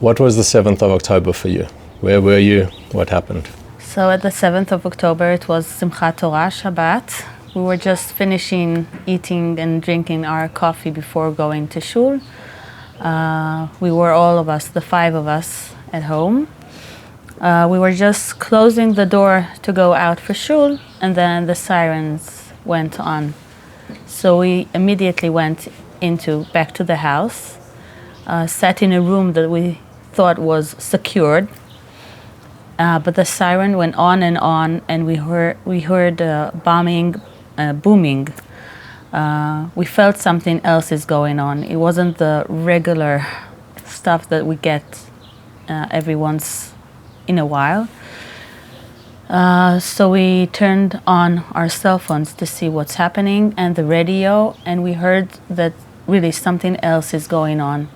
What was the 7th of October for you? Where were you? What happened? So at the 7th of October, it was Simchat Torah, Shabbat. We were just finishing eating and drinking our coffee before going to shul. We were all of us, the 5 of us, at home. We were just closing the door to go out for shul, and then the sirens went on. So we immediately went back to the house, sat in a room that we thought was secured. But the siren went on, and we heard bombing, booming. We felt something else is going on. It wasn't the regular stuff that we get every once in a while. So we turned on our cell phones to see what's happening and the radio, and we heard that really something else is going on.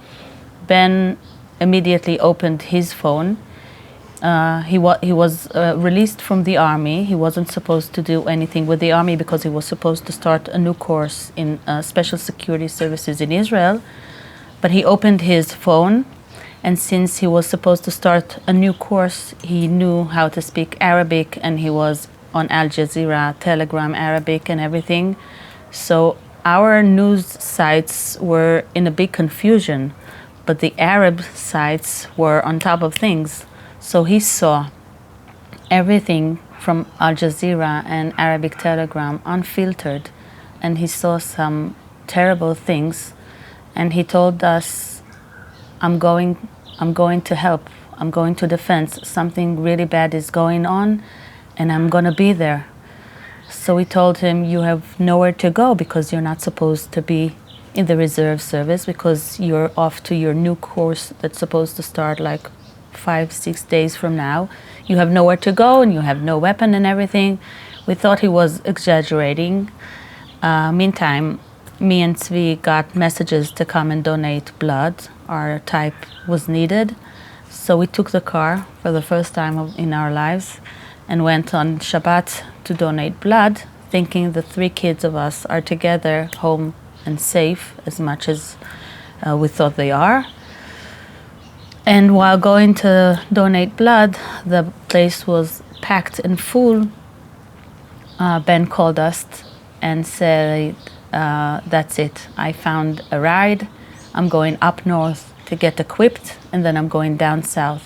Ben immediately opened his phone. He was released from the army. He wasn't supposed to do anything with the army because he was supposed to start a new course in special security services in Israel. But he opened his phone, and since he was supposed to start a new course, he knew how to speak Arabic, and he was on Al Jazeera, Telegram, Arabic, and everything. So our news sites were in a big confusion, but the Arab sites were on top of things. So he saw everything from Al Jazeera and Arabic Telegram unfiltered, and he saw some terrible things, and he told us, I'm going to help, I'm going to defend. Something really bad is going on, and I'm going to be there. So we told him, you have nowhere to go because you're not supposed to be in the reserve service because you're off to your new course that's supposed to start like 5-6 days from now. You have nowhere to go and you have no weapon and everything. We thought he was exaggerating. Meantime, me and Tzvi got messages to come and donate blood. Our type was needed. So we took the car for the first time in our lives and went on Shabbat to donate blood, thinking the 3 kids of us are together, home and safe as much as we thought they are. And while going to donate blood, the place was packed and full. Ben called us and said, that's it. I found a ride. I'm going up north to get equipped, and then I'm going down south.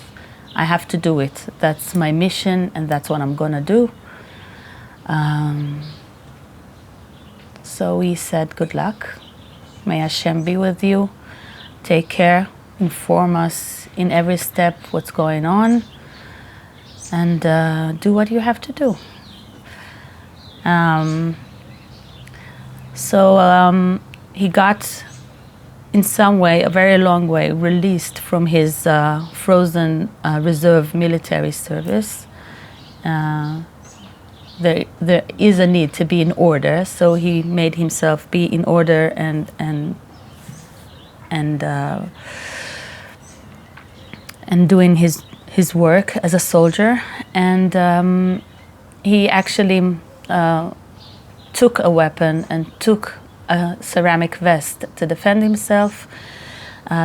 I have to do it. That's my mission, and that's what I'm going to do. So we said, good luck. May Hashem be with you. Take care. Inform us in every step what's going on, and do what you have to do. So he got, in some way, a very long way, released from his frozen reserve military service. There is a need to be in order, so he made himself be in order and doing his work as a soldier. And he actually took a weapon and took a ceramic vest to defend himself.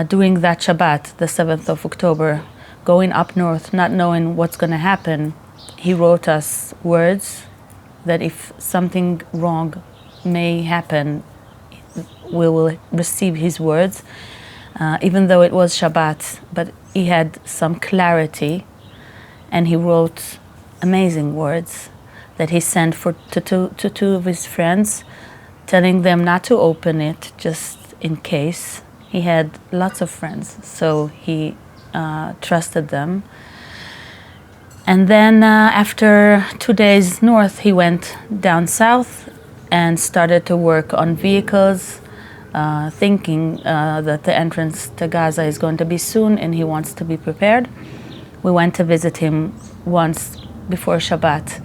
During that Shabbat, the 7th of October, going up north, not knowing what's going to happen, he wrote us words that if something wrong may happen, we will receive his words. Even though it was Shabbat, but he had some clarity, and he wrote amazing words that he sent to 2 of his friends, telling them not to open it just in case. He had lots of friends, so he trusted them. And then after 2 days north, he went down south and started to work on vehicles, thinking that the entrance to Gaza is going to be soon and he wants to be prepared. We went to visit him once before Shabbat.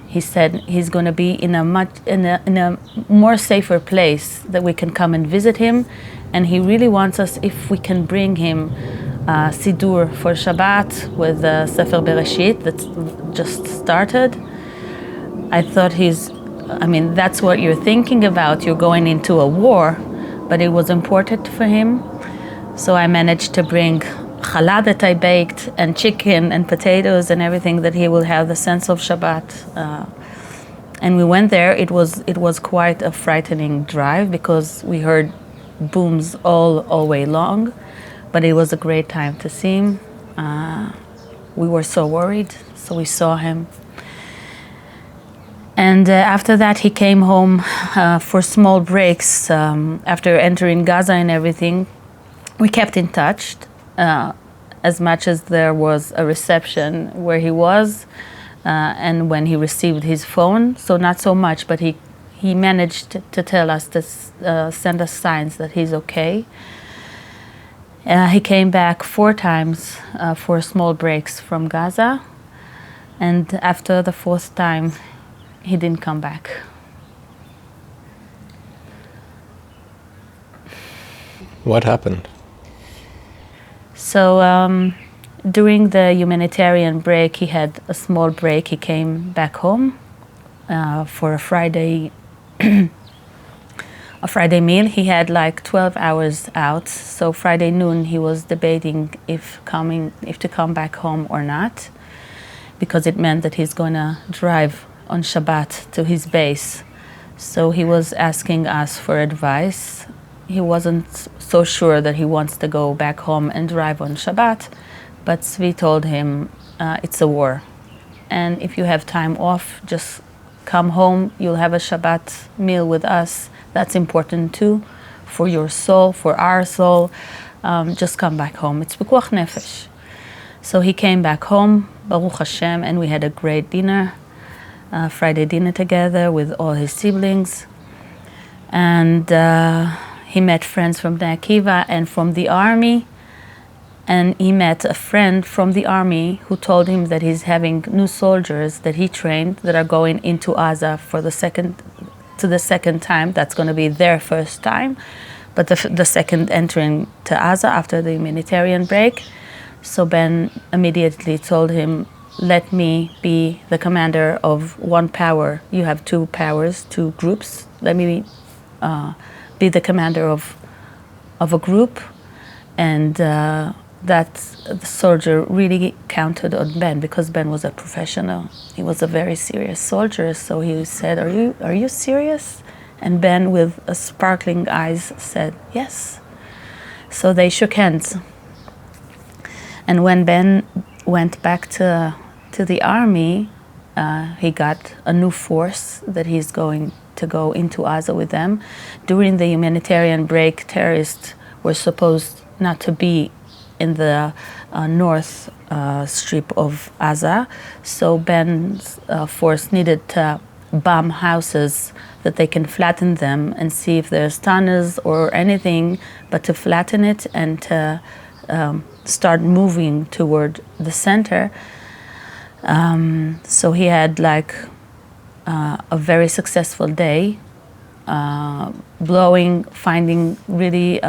He said he's going to be in a more safer place that we can come and visit him, and he really wants us, if we can bring him Sidur for Shabbat with Sefer Bereshit that's just started. I thought that's what you're thinking about. You're going into a war, but it was important for him. So I managed to bring challah that I baked and chicken and potatoes and everything, that he will have the sense of Shabbat. And we went there. It was quite a frightening drive because we heard booms all way long, but it was a great time to see him. We were so worried, so we saw him. And after that, he came home for small breaks. After entering Gaza and everything, we kept in touch as much as there was a reception where he was and when he received his phone. So not so much, but he managed to tell us, to send us signs that he's okay. He came back 4 times for small breaks from Gaza. And after the 4th time, he didn't come back. What happened? So during the humanitarian break, he had a small break. He came back home for a Friday meal. He had like 12 hours out. So Friday noon, he was debating if to come back home or not, because it meant that he's going to drive on Shabbat to his base. So he was asking us for advice. He wasn't so sure that he wants to go back home and drive on Shabbat, but Zvi told him it's a war. And if you have time off, just come home. You'll have a Shabbat meal with us. That's important too, for your soul, for our soul. Just come back home. It's pikuach nefesh. So he came back home, Baruch Hashem, and we had a great dinner. Friday dinner together with all his siblings, and he met friends from Bnei Akiva and from the army, and he met a friend from the army who told him that he's having new soldiers that he trained that are going into Gaza for the second time. That's going to be their first time, but the second entering to Gaza after the humanitarian break. So Ben immediately told him, let me be the commander of one power. You have 2 powers, 2 groups. Let me be the commander of a group. And that the soldier really counted on Ben, because Ben was a professional. He was a very serious soldier. So he said, are you serious? And Ben, with a sparkling eyes, said, yes. So they shook hands. And when Ben went back to the army, he got a new force that he's going to go into Gaza with them. During the humanitarian break, terrorists were supposed not to be in the north strip of Gaza, so Ben's force needed to bomb houses that they can flatten them and see if there's tunnels or anything, but to flatten it and to start moving toward the center. So he had like a very successful day, finding really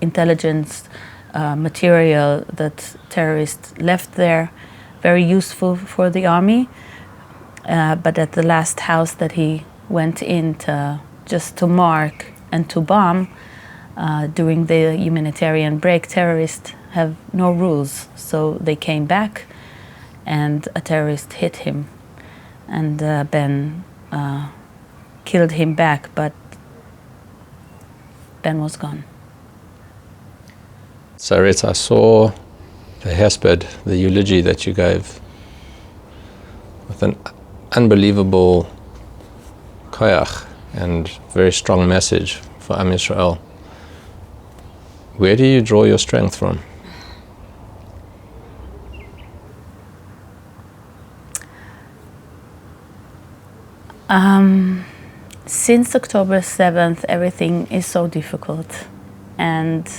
intelligence material that terrorists left there, very useful for the army. But at the last house that he went in just to mark and to bomb, during the humanitarian break, terrorists have no rules. So they came back and a terrorist hit him, and Ben killed him back, but Ben was gone. Sarit, I saw the hesped, the eulogy that you gave, with an unbelievable koyach and very strong message for Am Yisrael. Where do you draw your strength from? Since October 7th, everything is so difficult. And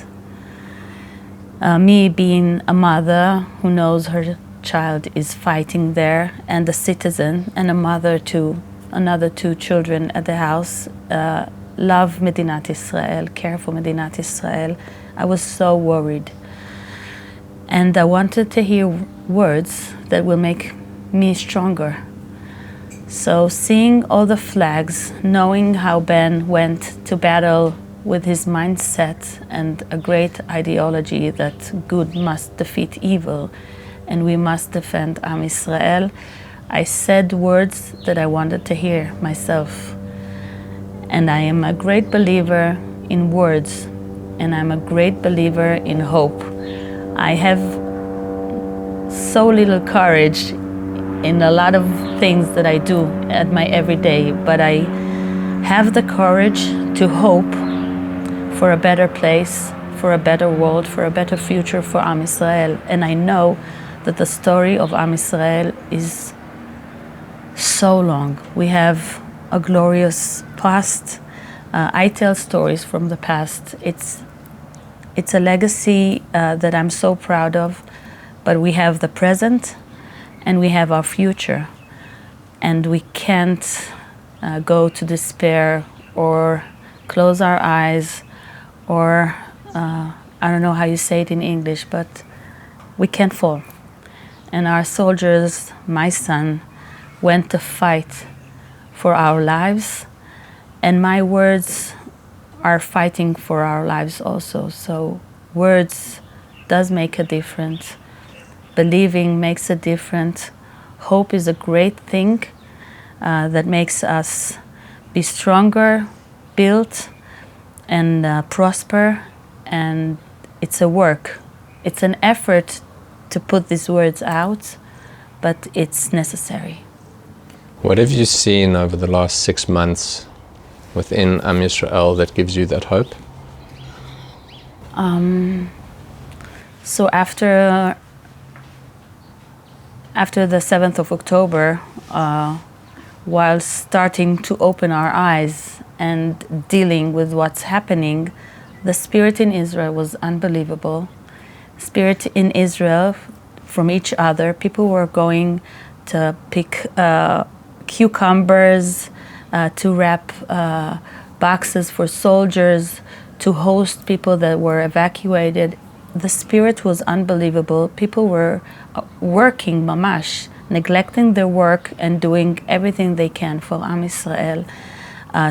me being a mother who knows her child is fighting there, and a citizen and a mother to another 2 children at the house, love Medinat Israel, care for Medinat Israel, I was so worried. And I wanted to hear words that will make me stronger. So seeing all the flags, knowing how Ben went to battle with his mindset and a great ideology that good must defeat evil and we must defend Am Yisrael, I said words that I wanted to hear myself. And I am a great believer in words, and I'm a great believer in hope. I have so little courage in a lot of things that I do at my everyday, but I have the courage to hope for a better place, for a better world, for a better future for Am Yisrael. And I know that the story of Am Yisrael is so long. We have a glorious past. I tell stories from the past. It's a legacy that I'm so proud of, but we have the present and we have our future. And we can't go to despair or close our eyes or, I don't know how you say it in English, but we can't fall. And our soldiers, my son, went to fight for our lives, and my words are fighting for our lives also. So words does make a difference. Believing makes a difference. Hope is a great thing that makes us be stronger, build, and prosper. And it's a work. It's an effort to put these words out, but it's necessary. What have you seen over the last 6 months within Am Yisrael that gives you that hope? So after the 7th of October, while starting to open our eyes and dealing with what's happening, the spirit in Israel was unbelievable. Spirit in Israel from each other. People were going to pick cucumbers, to wrap boxes for soldiers, to host people that were evacuated. The spirit was unbelievable. People were working mamash, neglecting their work and doing everything they can for Am Yisrael,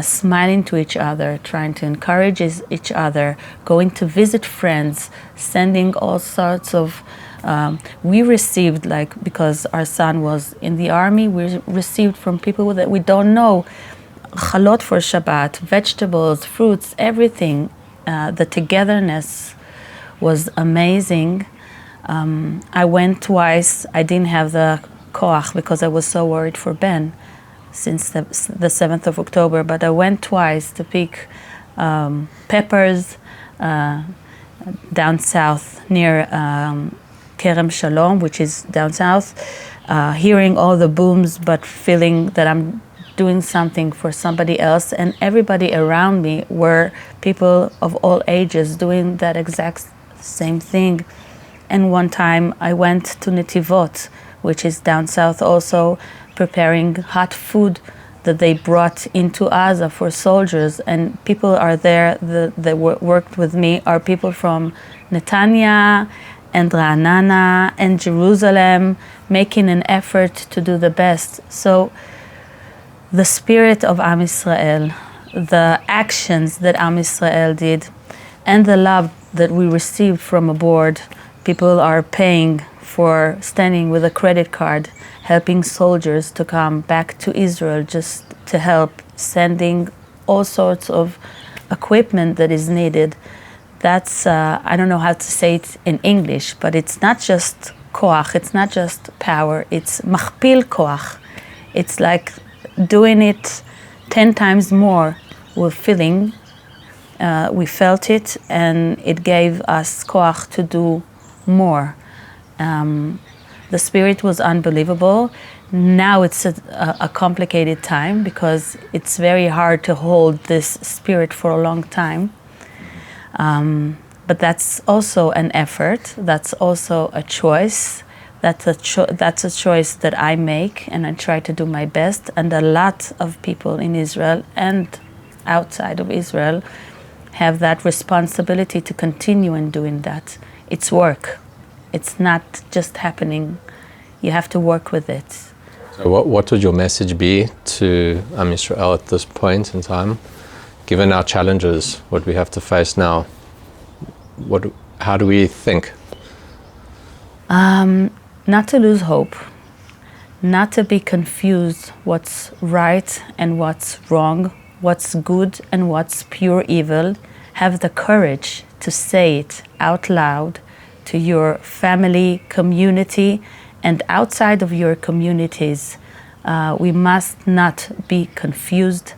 smiling to each other, trying to encourage each other, going to visit friends, sending all sorts of we received, like, because our son was in the army, we received from people that we don't know, chalot for Shabbat, vegetables, fruits, everything. The togetherness was amazing. I went twice. I didn't have the koach because I was so worried for Ben since the 7th of October, but I went twice to pick peppers down south near Kerem Shalom, which is down south, hearing all the booms, but feeling that I'm doing something for somebody else. And everybody around me were people of all ages doing that exact same thing. And one time I went to Netivot, which is down south also, preparing hot food that they brought into Gaza for soldiers. And people are there that worked with me are people from Netanya and Ra'anana and Jerusalem, making an effort to do the best. So the spirit of Am Yisrael, the actions that Am Yisrael did, and the love that we received from aboard, people are paying for standing with a credit card, helping soldiers to come back to Israel just to help, sending all sorts of equipment that is needed. That's, I don't know how to say it in English, but it's not just koach, it's not just power, it's machpil koach. It's like doing it 10 times more. We're feeling, we felt it, and it gave us koach to do more. The spirit was unbelievable. Now it's a complicated time because it's very hard to hold this spirit for a long time. But that's also an effort. That's also a choice. That's a choice that I make, and I try to do my best. And a lot of people in Israel and outside of Israel have that responsibility to continue in doing that. It's work. It's not just happening. You have to work with it. So what would your message be to Am Yisrael at this point in time, given our challenges, what we have to face now, how do we think? Not to lose hope, not to be confused what's right and what's wrong, what's good and what's pure evil. Have the courage to say it out loud to your family, community, and outside of your communities. We must not be confused.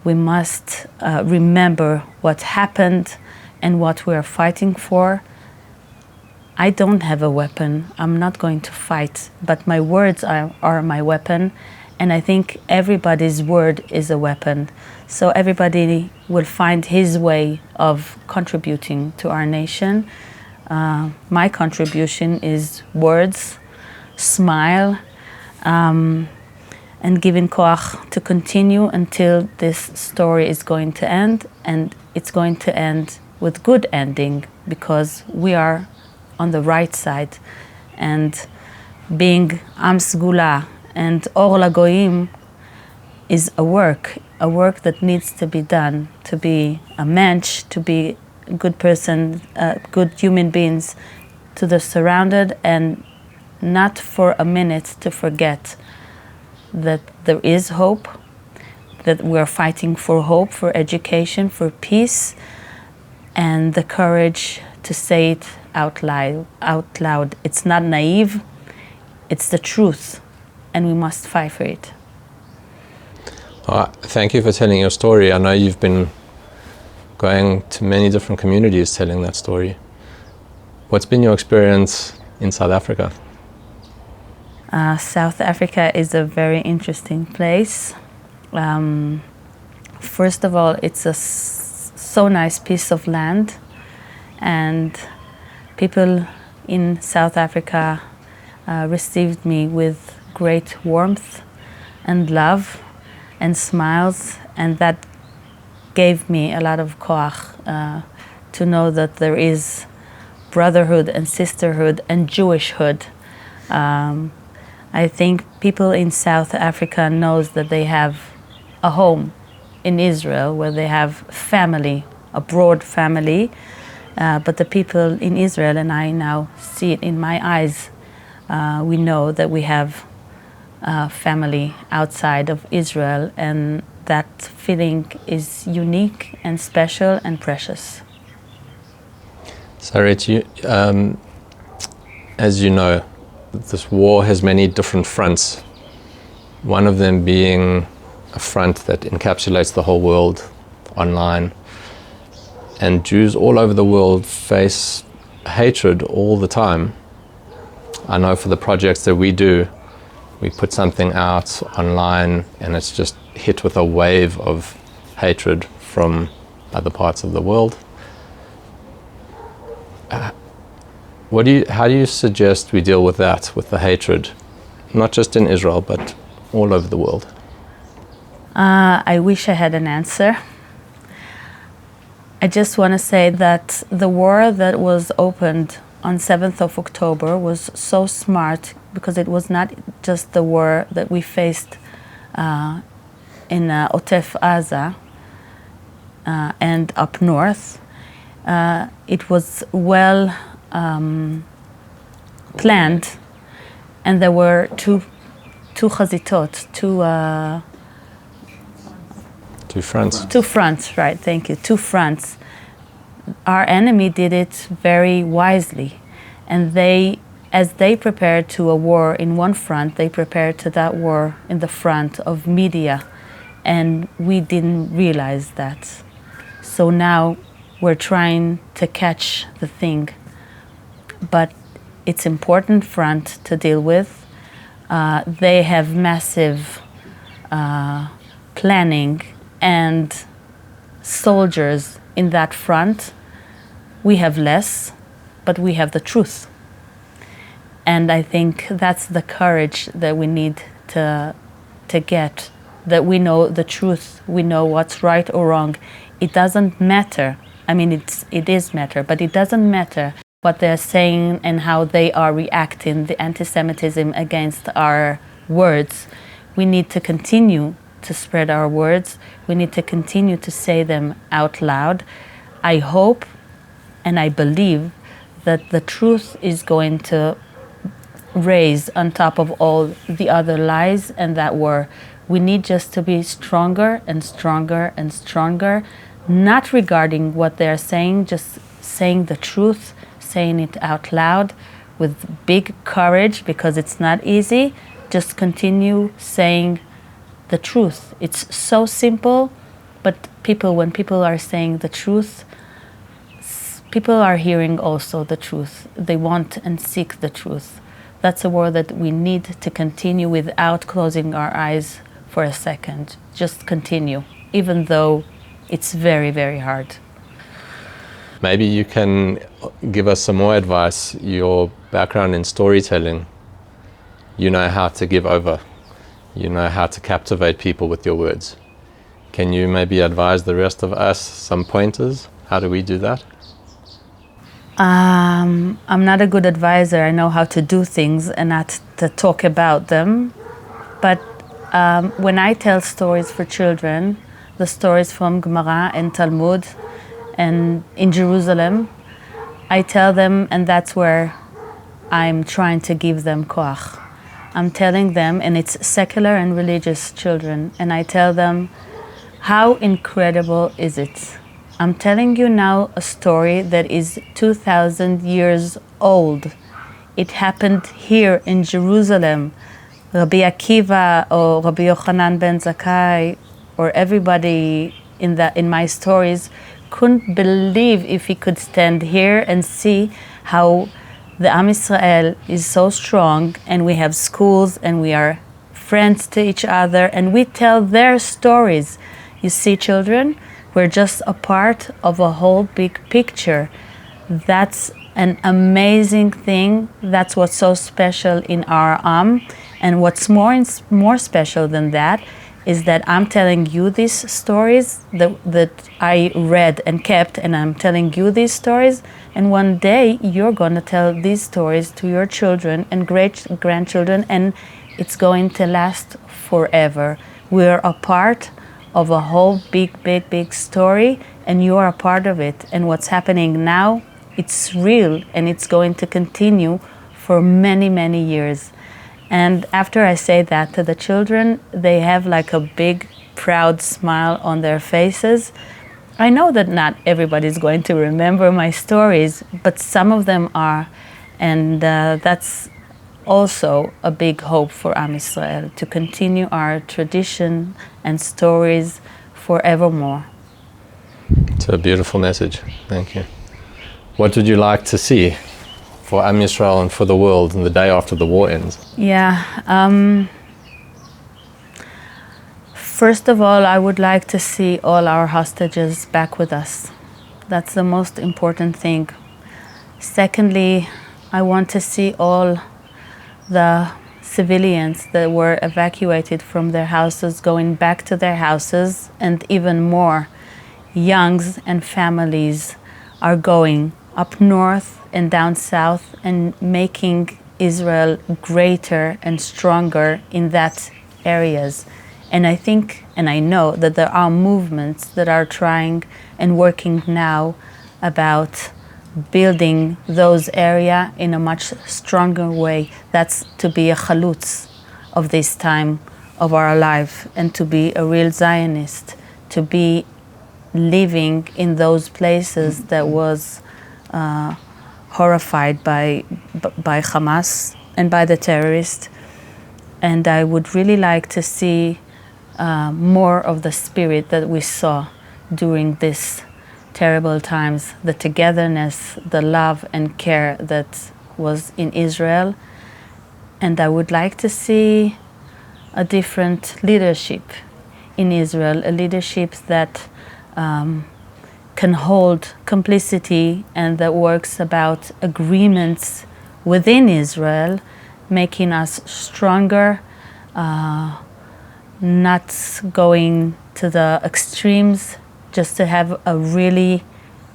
We must remember what happened and what we are fighting for. I don't have a weapon. I'm not going to fight, but my words are my weapon. And I think everybody's word is a weapon. So everybody will find his way of contributing to our nation. My contribution is words, smile, and giving koach to continue until this story is going to end. And it's going to end with good ending, because we are on the right side. And being Am Sgula and Or LaGoyim is a work that needs to be done, to be a mensch, to be a good person, good human beings to the surrounded, and not for a minute to forget that there is hope, that we're fighting for hope, for education, for peace, and the courage to say it out loud. It's not naive, it's the truth, and we must fight for it. Thank you for telling your story. I know you've been going to many different communities telling that story. What's been your experience in South Africa? South Africa is a very interesting place. First of all, it's a so nice piece of land, and people in South Africa received me with great warmth and love and smiles, and that gave me a lot of koach to know that there is brotherhood and sisterhood and Jewishhood. I think people in South Africa knows that they have a home in Israel, where they have family, a broad family, but the people in Israel, and I now see it in my eyes, we know that we have family outside of Israel, and that feeling is unique and special and precious. Sarit, as you know, this war has many different fronts, one of them being a front that encapsulates the whole world online. And Jews all over the world face hatred all the time. I know for the projects that we do, we put something out online and it's just hit with a wave of hatred from other parts of the world. How do you suggest we deal with that, with the hatred, not just in Israel, but all over the world? I wish I had an answer. I just want to say that the war that was opened on 7th of October was so smart, because it was not just the war that we faced in Otef Aza and up north. It was well planned, and there were two chazitot, Two fronts. Two fronts, right, thank you, two fronts. Our enemy did it very wisely, and as they prepared to a war in one front, they prepared to that war in the front of media, and we didn't realize that. So now we're trying to catch the thing, but it's important front to deal with. They have massive planning and soldiers in that front. We have less, but we have the truth. And I think that's the courage that we need to get, that we know the truth, we know what's right or wrong. It doesn't matter. I mean, it is matter, but it doesn't matter what they're saying and how they are reacting, the anti-Semitism against our words. We need to continue to spread our words. We need to continue to say them out loud. I hope and I believe that the truth is going to raise on top of all the other lies and that war. We need just to be stronger and stronger and stronger, not regarding what they're saying, just saying the truth, saying it out loud with big courage, because it's not easy. Just continue saying the truth. It's so simple, but when people are saying the truth, people are hearing also the truth. They want and seek the truth. That's a war that we need to continue without closing our eyes for a second. Just continue, even though it's very, very hard. Maybe you can give us some more advice. Your background in storytelling, you know how to give over. You know how to captivate people with your words. Can you maybe advise the rest of us some pointers? How do we do that? I'm not a good advisor. I know how to do things and not to talk about them. But when I tell stories for children, the stories from Gemara and Talmud and in Jerusalem, I tell them, and that's where I'm trying to give them koach. I'm telling them, and it's secular and religious children, and I tell them, how incredible is it? I'm telling you now a story that is 2,000 years old. It happened here in Jerusalem. Rabbi Akiva or Rabbi Yochanan ben Zakkai or everybody in my stories couldn't believe if he could stand here and see how the Am Yisrael is so strong, and we have schools and we are friends to each other and we tell their stories. You see, children, we're just a part of a whole big picture. That's an amazing thing. That's what's so special in our Am. And what's more special than that is that I'm telling you these stories that I read and kept, and I'm telling you these stories, and one day you're going to tell these stories to your children and great-grandchildren, and it's going to last forever. We're a part of a whole big story, and you are a part of it. And what's happening now, it's real, and it's going to continue for many, many years. And after I say that to the children, they have like a big, proud smile on their faces. I know that not everybody's going to remember my stories, but some of them are. And that's also a big hope for Am Yisrael, to continue our tradition and stories forevermore. It's a beautiful message. Thank you. What would you like to see for Am Yisrael and for the world in the day after the war ends? Yeah. First of all, I would like to see all our hostages back with us. That's the most important thing. Secondly, I want to see all the civilians that were evacuated from their houses going back to their houses, and even more youngs and families are going up north and down south and making Israel greater and stronger in that areas. And I think and I know that there are movements that are trying and working now about building those areas in a much stronger way. That's to be a chalutz of this time of our life, and to be a real Zionist, to be living in those places that was horrified by Hamas and by the terrorists. And I would really like to see more of the spirit that we saw during this terrible times, the togetherness, the love and care that was in Israel. And I would like to see a different leadership in Israel, a leadership that can hold complicity and that works about agreements within Israel, making us stronger, not going to the extremes, just to have a really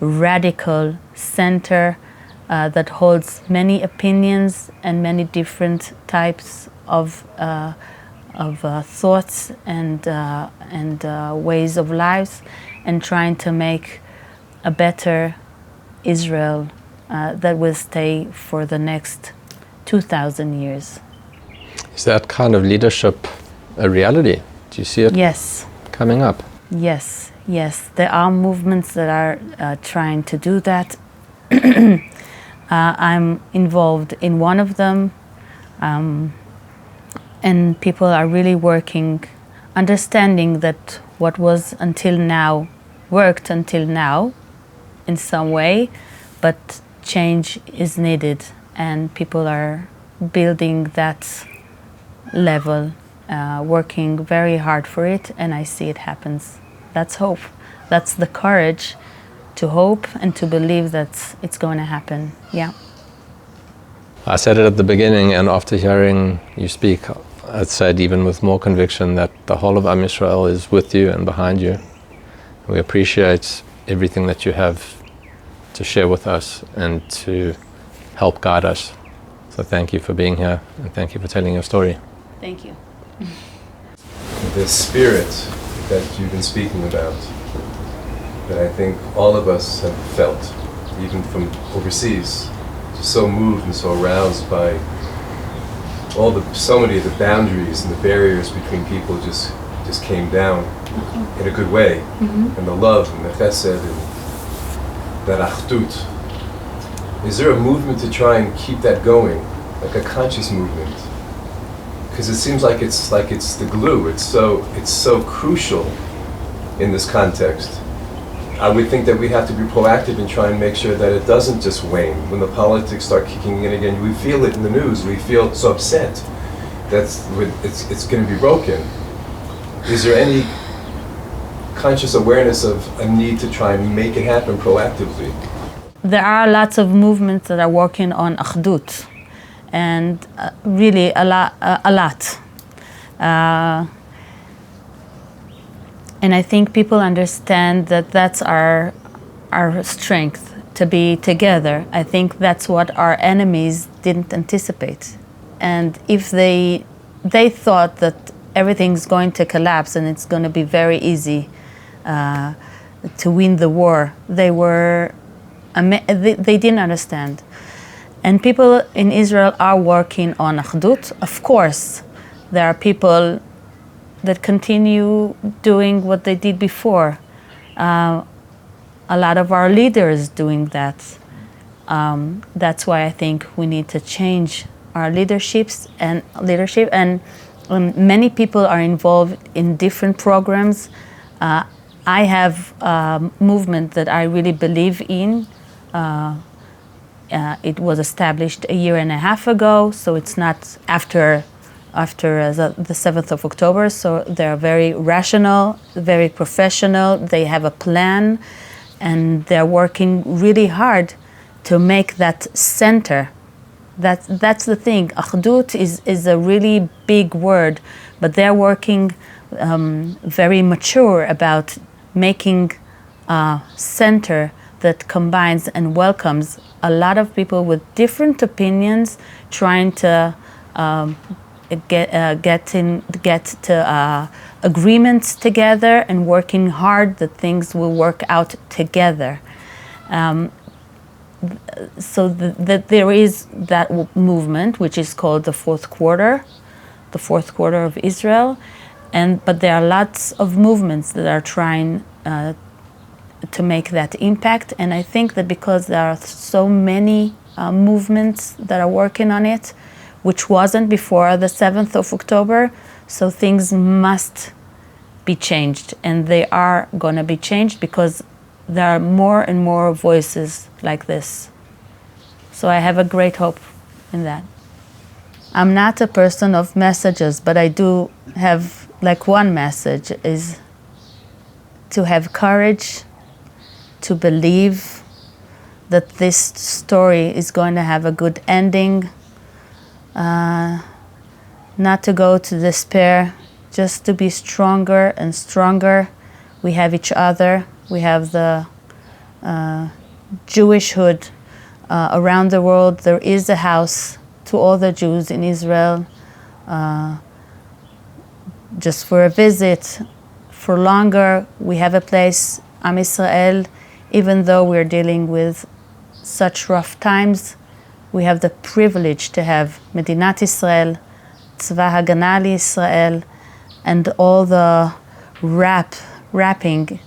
radical center that holds many opinions and many different types of thoughts and ways of lives, and trying to make a better Israel that will stay for the next 2,000 years. Is that kind of leadership a reality? Do you see it Yes. coming up? Yes, yes. There are movements that are trying to do that. I'm involved in one of them, and people are really working, understanding that what was until now worked until now in some way, but change is needed, and people are building that level, working very hard for it, and I see it happens. That's hope. That's the courage to hope and to believe that it's going to happen. Yeah. I said it at the beginning, and after hearing you speak, I'd said even with more conviction that the whole of Am Yisrael is with you and behind you. We appreciate everything that you have to share with us and to help guide us. So thank you for being here, and thank you for telling your story. Thank you. The spirit that you've been speaking about, that I think all of us have felt, even from overseas, just so moved and so aroused by so many of the boundaries and the barriers between people just came down in a good way. And the love and the chesed and that achdut. Is there a movement to try and keep that going, like a conscious movement? Because it seems like it's the glue. It's so crucial in this context. I would think that we have to be proactive and try and make sure that it doesn't just wane. When the politics start kicking in again, we feel it in the news. We feel so upset that it's going to be broken. Is there any conscious awareness of a need to try and make it happen proactively? There are lots of movements that are working on achdut, and really a lot. And I think people understand that that's our strength, to be together. I think that's what our enemies didn't anticipate. And if they thought that everything's going to collapse and it's going to be very easy to win the war, they didn't understand. And people in Israel are working on achdut. Of course, there are people that continue doing what they did before. A lot of our leaders doing that. That's why I think we need to change our leadership, and many people are involved in different programs. I have a movement that I really believe in. It was established 1.5 years ago, so it's not after the 7th of October, so they're very rational, very professional, they have a plan, and they're working really hard to make that center. That's the thing. Achdut is a really big word, but they're working very mature about making a center that combines and welcomes a lot of people with different opinions, trying to get to agreements together and working hard that things will work out together. So that there is that movement, which is called the fourth quarter of Israel, but there are lots of movements that are trying to make that impact. And I think that because there are so many movements that are working on it, which wasn't before the 7th of October, so things must be changed, and they are going to be changed because there are more and more voices like this. So I have a great hope in that. I'm not a person of messages, but I do have, like, one message is to have courage, to believe that this story is going to have a good ending, not to go to despair, just to be stronger and stronger. We have each other. We have the Jewishhood around the world. There is a house to all the Jews in Israel. just for a visit, for longer. We have a place, Am Israel, even though we're dealing with such rough times, we have the privilege to have Medinat Israel, Tzva Hagana Israel, and all the wrapping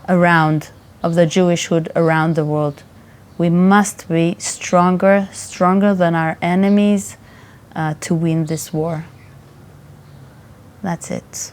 around of the Jewishhood around the world. We must be stronger than our enemies to win this war. That's it.